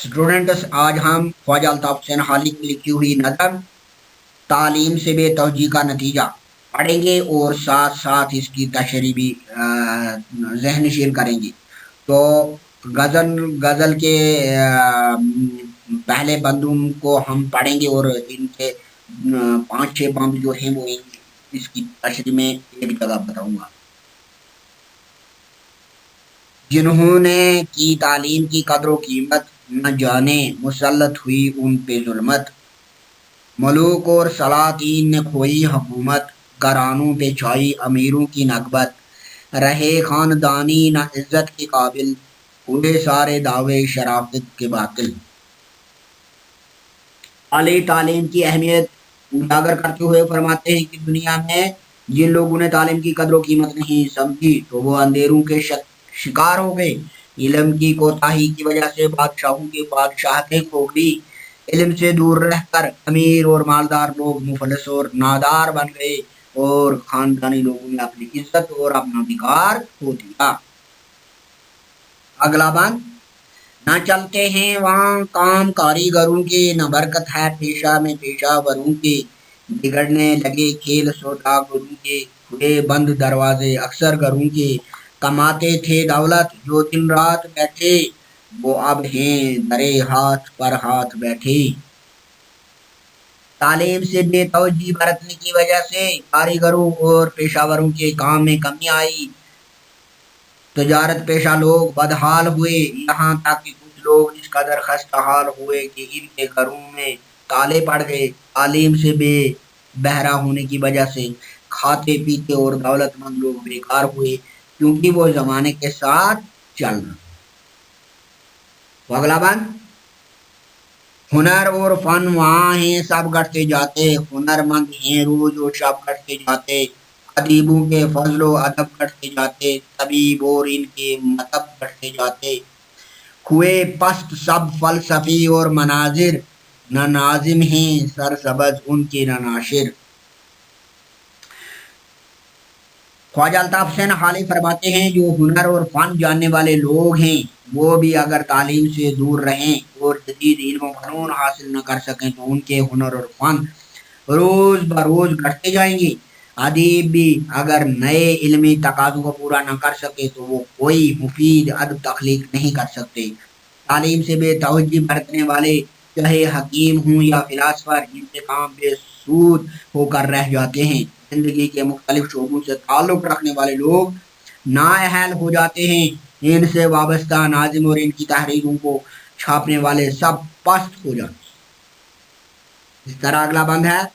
Students, आज हम ख्वाजा अल्ताफ हुसैन हाली की लिखी हुई नज़म तालीम से बेतवजी का नतीजा पढ़ेंगे और साथ साथ इसकी तशरीह भी जहनशीन करेंगे। तो गज़ल गज़ल के पहले बंदों को हम पढ़ेंगे और इनके 5-6 बंद जो हैं वो इसकी तशरीह में एक जगह बताऊंगा। जिन्होंने की तालीम की कदर कीमत न जाने मुसल्लत हुई उन पे जुल्मत, मलूक और सलातीन ने खोई हुकूमत, घरानों पे छाई अमीरों की नकबत, रहे खानदानी न इज्जत के काबिल, हुए सारे दावे शराफत के बातिल। आली तालीम की अहमियत उजागर करते हुए फरमाते हैं कि दुनिया में जिन लोगों ने तालीम की कदर कीमत नहीं समझी तो वो अंधेरों के शिकार हो गए। इल्म की कोताही की वजह से बादशाहों की बादशाहतें खो गई। इल्म से दूर रहकर अमीर और मालदार लोग मुफलिस और नादार बन गए और खानदानी लोगों ने अपनी इज्जत और अपना अधिकार खो दिया। अगला बंद, न चलते हैं वहाँ काम कारीगरों के, न बरकत है पेशा में पेशावरों के, बिगड़ने लगे खेल सौदागरों के, खुले बंद दरवाजे अक्सर घरों के, कमाते थे दौलत जो दिन रात बैठे, वो अब हैं दरे हाथ पर हाथ बैठे। तालीम से बेतवजी बरतने की वजह से कारीगरों और पेशावरों के काम में कमी आई। तजारत पेशा लोग बदहाल हुए, यहाँ तक कि कुछ लोग इस कदर खस्ताहाल हुए कि इनके घरों में ताले पड़ गए। तालीम से बहरा होने की वजह से खाते पीते और दौलतमंद लोग बेकार हुए क्योंकि वो जमाने के साथ चल रहे। अगला बंद, हुनर और फन वहाँ हैं सब घटते जाते, हुनरमंद हैं रोज और शब घटते जाते, अदीबों के फजलो अदब घटते जाते, तबीब और इनके मतब घटते जाते, हुए पस्त सब फलसफी और मनाजिर, न नाजिम हैं सरसबज उनके न नाशिर। ख्वाजा अल्ताफ हुसैन हाली फरमाते हैं जो हुनर और फन जानने वाले लोग हैं वो भी अगर तालीम से दूर रहें और जदीद इल्म व फनून हासिल न कर सकें तो उनके हुनर और फन रोज बरोज घटते जाएंगे। अदीब भी अगर नए इल्मी तकाज़ों को पूरा न कर सके तो वो कोई मुफीद अदब तख्लीक नहीं कर सकते। तालीम से बेतवज्जी बरतने वाले चाहे हकीम हों या फिलासफर इनके काम बेसूद होकर रह जाते हैं। जिंदगी के मुख्तलिफ शोबों से ताल्लुक रखने वाले लोग नाअहल हो जाते हैं। इनसे वाबस्ता नाजिम और इनकी तहरीरों को छापने वाले सब पस्त हो जाते हैं। इस तरह अगला बंद है,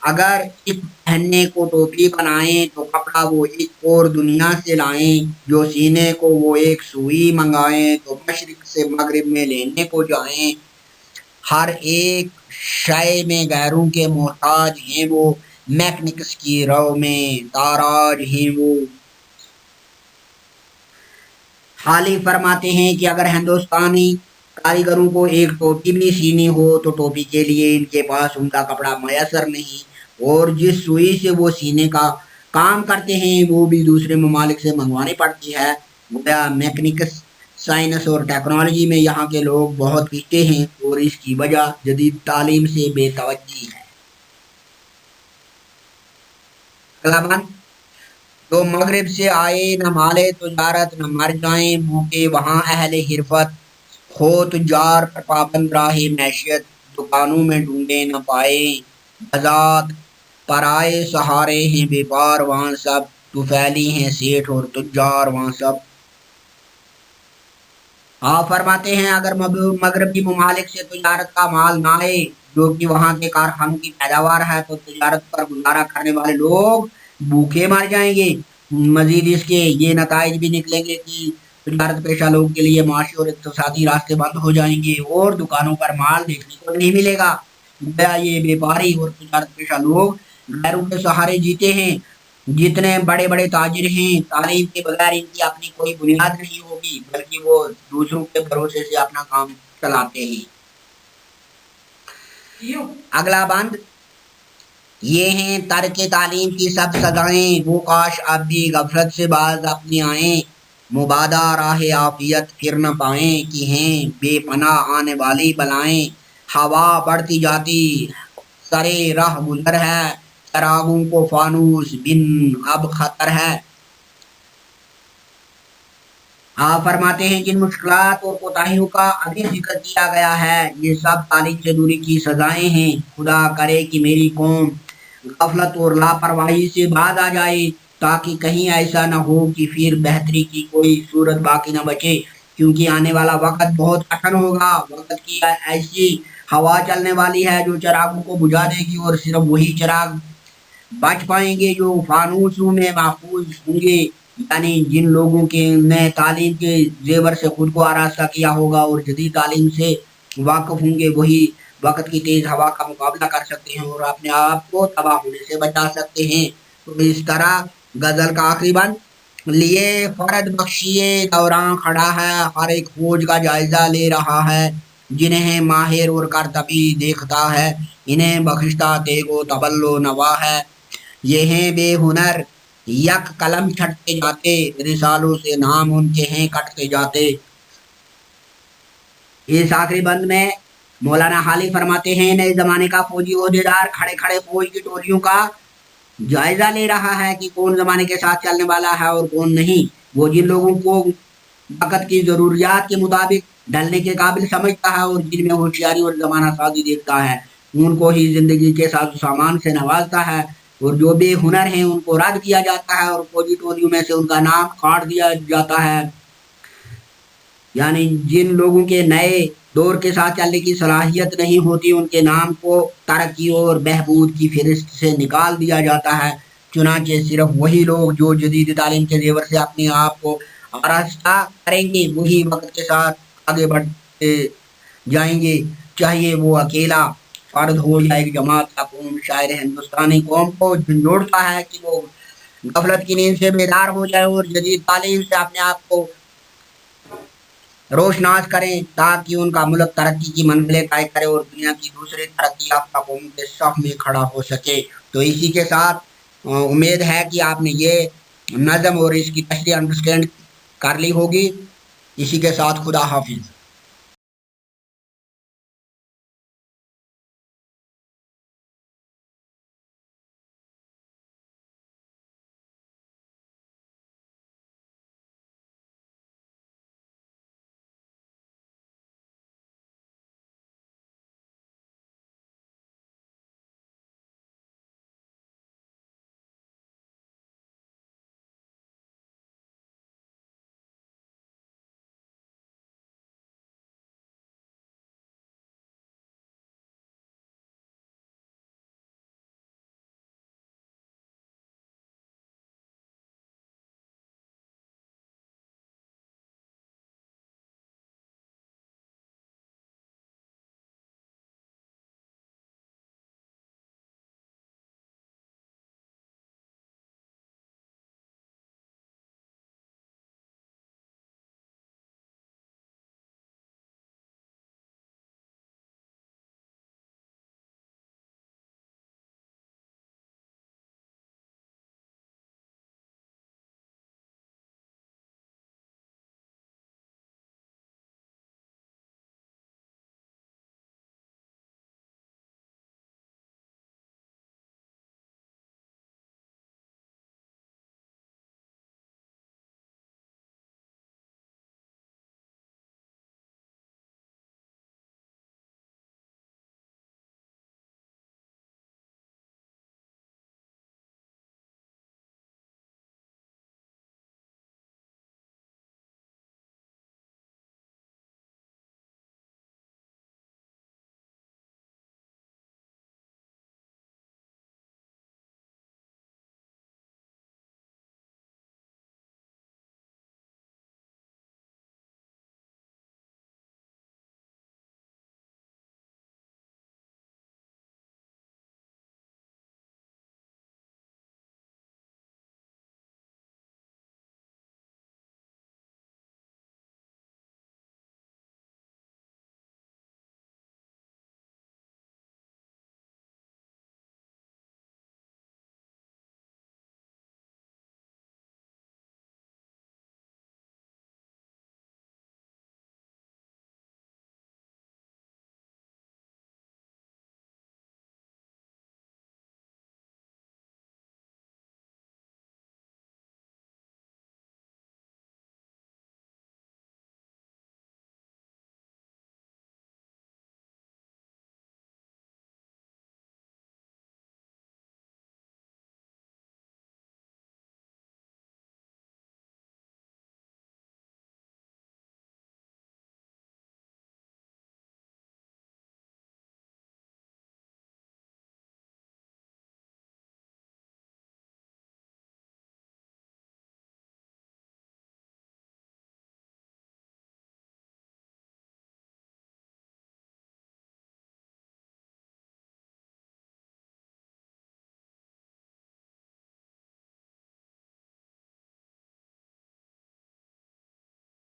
अगर इस पहनने को टोपी बनाएं तो कपड़ा वो एक और दुनिया से लाएं, जो सीने को वो एक सुई मंगाएं तो मशरिक से मगरिब में लेने को जाएं। हर एक शय में गैरों के मोहताज हैं वो, मैकेनिक्स की रव में ताराज हैं वो। हाली फरमाते हैं कि अगर हिंदुस्तानी कारीगरों को एक टोपी भी सीनी हो तो टोपी के लिए इनके पास उनका कपड़ा मैसर नहीं, और जिस सुई से वो सीने का काम करते हैं वो भी दूसरे ममालिक से मंगवानी पड़ती है। गोया मैकेनिक्स साइंस और टेक्नोलॉजी में यहाँ के लोग बहुत पीछे हैं और इसकी वजह जदीद तालीम से बेतवज्जी है। अगला बंद, तो मगरिब से आए न माले तुजारत न मर जाए भूखे वहाँ अहले हिरफत, हो तुजार पर पाबंद राहे मैशियत, दुकानों में ढूंढे न पाए बजात, पर आए सहारे हैं व्यापार वहाँ सब, तुफैली हैं सेठ और तुजार वहाँ सब। आप फरमाते हैं अगर मगरबी ममालिक से तजारत का माल ना आए जो कि वहाँ के कारखानों की पैदावार है तो तजारत पर गुजारा करने वाले लोग भूखे मर जाएंगे। मजीद इसके ये नताइज भी निकलेंगे कि तजारत पेशा लोगों के लिए माशी और इक्तसादी रास्ते बंद हो जाएंगे और दुकानों पर माल देखने को नहीं मिलेगा। गोया ये व्यापारी और तजारत पेशा लोग गैरों के सहारे जीते हैं। जितने बड़े बड़े ताजिर हैं तालीम के बगैर इनकी अपनी कोई बुनियाद नहीं होगी बल्कि वो दूसरों के भरोसे से अपना काम चलाते हैं। अगला बंद, ये हैं तर्क तालीम की सब सजाएं वो काश अब भी गफलत से बाज अपनी आए, मुबादा राह आफियत फिर न पाएं कि हैं बेपनाह आने वाली बलाएं। हवा बढ़ती जाती सरे राह गुजर है, चरागों को फानूस बिन अब खतर है। आप फरमाते हैं जिन मुश्किलात और कोताहियों का अभी जिक्र किया गया है ये सब तालीम से दूरी की सजाएं हैं। खुदा करे कि मेरी कौम गफलत और लापरवाही से बाज आ जाए, ताकि कहीं ऐसा न हो कि फिर बेहतरी की कोई सूरत बाकी न बचे। क्योंकि आने वाला वक्त बहुत कठिन होगा। वक्त की ऐसी हवा चलने वाली है जो चिरागों को बुझा देगी और सिर्फ वही चिराग बच पाएंगे जो फानूसों में महफूज होंगे। यानी जिन लोगों के ने तालीम के जेवर से खुद को आरास्ता किया होगा और जदीद तालीम से वाकिफ होंगे, वही वक्त की तेज हवा का मुकाबला कर सकते हैं और अपने आप को तबाह होने से बचा सकते हैं। तो इस तरह गजल का आखिरी बंद, लिए फरद बख्शिए दौरान खड़ा है, हर एक खोज का जायजा ले रहा है। जिन्हें माहिर और करतबी देखता है, इन्हें बख्शता तेगो तबल्लो नवा है। ये हैं बेहुनर यक कलम छटते जाते, रिसालों से नाम उनके हैं कटते जाते। इस आखिरी बंद में मौलाना हाली फरमाते हैं नए जमाने का फौजी ओहदेदार खड़े खड़े फौज की टोलियों का जायजा ले रहा है कि कौन जमाने के साथ चलने वाला है और कौन नहीं। वो जिन लोगों को वक्त की जरूरियात के मुताबिक ढलने के काबिल समझता है और जिनमें होशियारी और जमाना साजी देखता है, उनको ही जिंदगी के साथ सामान से नवाजता है। और जो बेहुनर हैं उनको रद्द किया जाता है और फौजी टोलियों में से उनका नाम काट दिया जाता है। यानी जिन लोगों के नए दौर के साथ चलने की सलाहियत नहीं होती, उनके नाम को तरक्की और बहबूद की फहरिस्त से निकाल दिया जाता है। चुनांचे सिर्फ वही लोग जो जदीद तालीम के जेवर से अपने आप को आरास्ता करेंगे, वही वक्त के साथ आगे बढ़ते जाएंगे, चाहे वो अकेला फर्द हो या एक जमात का कौम। शायर हिंदुस्तानी कौम को झंझोड़ता है कि वो गफलत की नींद से बेदार हो जाए और जदीद तालीम से अपने आप को रोशनास करें, ताकि उनका मुल्क तरक्की की मंजिलें तय करे और दुनिया की दूसरी तरक्की याफ्ता कौमों के सफ में खड़ा हो सके। तो इसी के साथ उम्मीद है कि आपने ये नज़म और इसकी तशरीह अंडरस्टैंड कर ली होगी। इसी के साथ खुदा हाफिज।